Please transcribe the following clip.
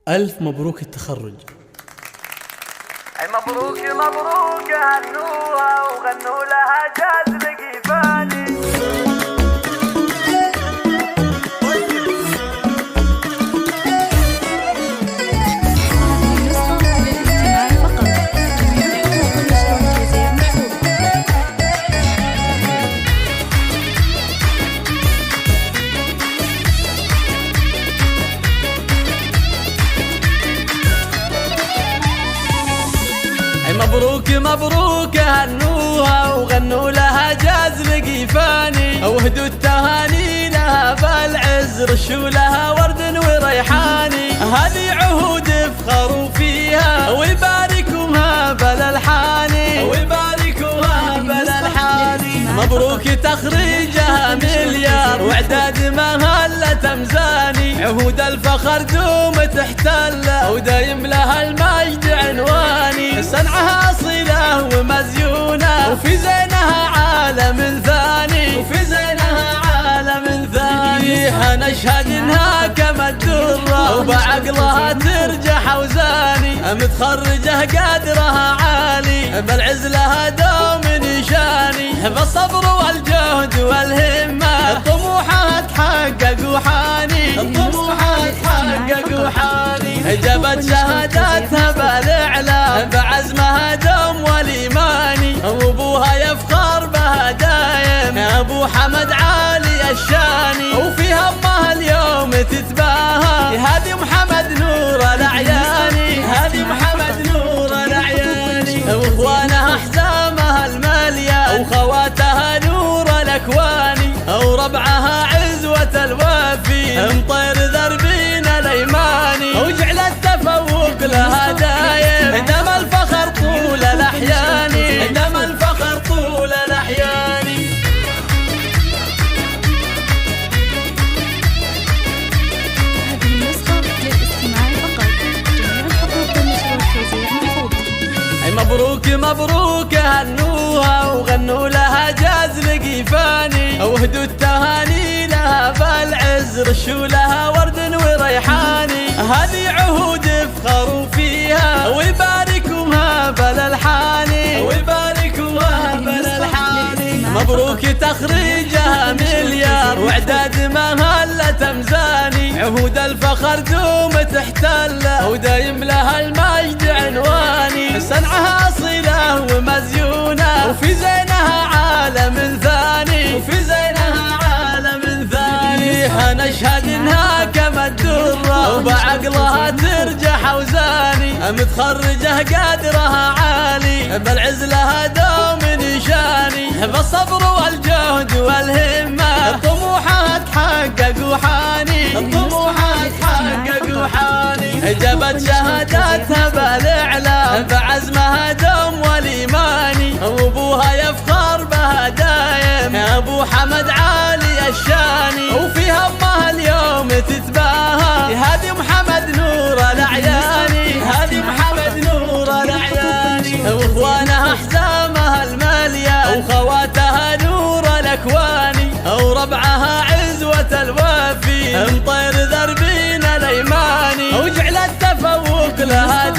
ألف مبروك التخرج. مبروك مبروك هنوها وغنوا لها جاز لقيفاني. مبروك مبروك هنوها وغنوا لها جاز لقيفاني، وهدوا التهاني لها بالعز رشوا لها ورد وريحاني. هذه عهود افخروا فيها ويباركوها بالالحاني ويباركوها بالالحاني. مبروك تخريجها مليار واعداد مهلة مزاني، عهود الفخر دوم تحتله ودايم لها المجد عنواني. صنعها صلة ومزيونة وفي زينها عالم ثاني وفي زينها عالم ثاني. نشهد انها كما الدرة وبعقلها ترجح اوزاني، متخرجه قدرها عالي بالعز لها دوم نشاني. بالصبر والجهد والهمة طموحها تحقق وحاني طموحها تحقق وحاني. جابت شهاداتها بالاعلام بعزمها دوم والايماني، وابوها يفخر بها دايم ابو حمد عالي الشاني. وفي همها اليوم تتباهى هذه محمد نور الاعياني هذه محمد نور الاعياني. واخوانها حزامها الماليه وخواتها نور الاكواني، وربعها عزوه الوافي مطير ذربين الايماني. وجعل التفوق لها دايم دم الفخر طول الاحيان دم الفخر طول الاحيان. هذه النسخة للاستماع فقط، جميع الحقوق والنشر والتوزيع مرفوضة. مبروك مبروك هنوها وغنوا لها جاز لقيفاني، وهدوا التهاني لها بالعز رشوا لها ورد وريحاني. هذه عهود افخروا فيها ويباركوها بالالحاني ويباركوها بالالحاني. مبروك تخريجها مليار واعداد مهلة مزاني، عهود الفخر دوم تحتله ودايم لها المجد عنواني. صنعها صلة ومزيونة وفي زينها عالم ثاني وفي زينها عالم ثاني. نشهد انها كما الدرة وبعقلها ترجح اوزاني، متخرجه قدرها عالي بالعز لها دوم نشاني. بالصبر والجهد والهمة طموحها تحقق وحاني طموحها تحقق وحاني. جابت شهاداتها بالاعلام بعزمها دوم والايماني، وابوها يفخر بها دايم ابو حمد عالي الشاني. وفي همها اليوم تتباهى هذه محمد نور الاعياني هذه محمد نور الاعياني. واخوانها حزامها الماليه وخواتها نور الاكواني، وربعها عزوه الوافي مطير ذربين الايماني. وجعل التفوق لها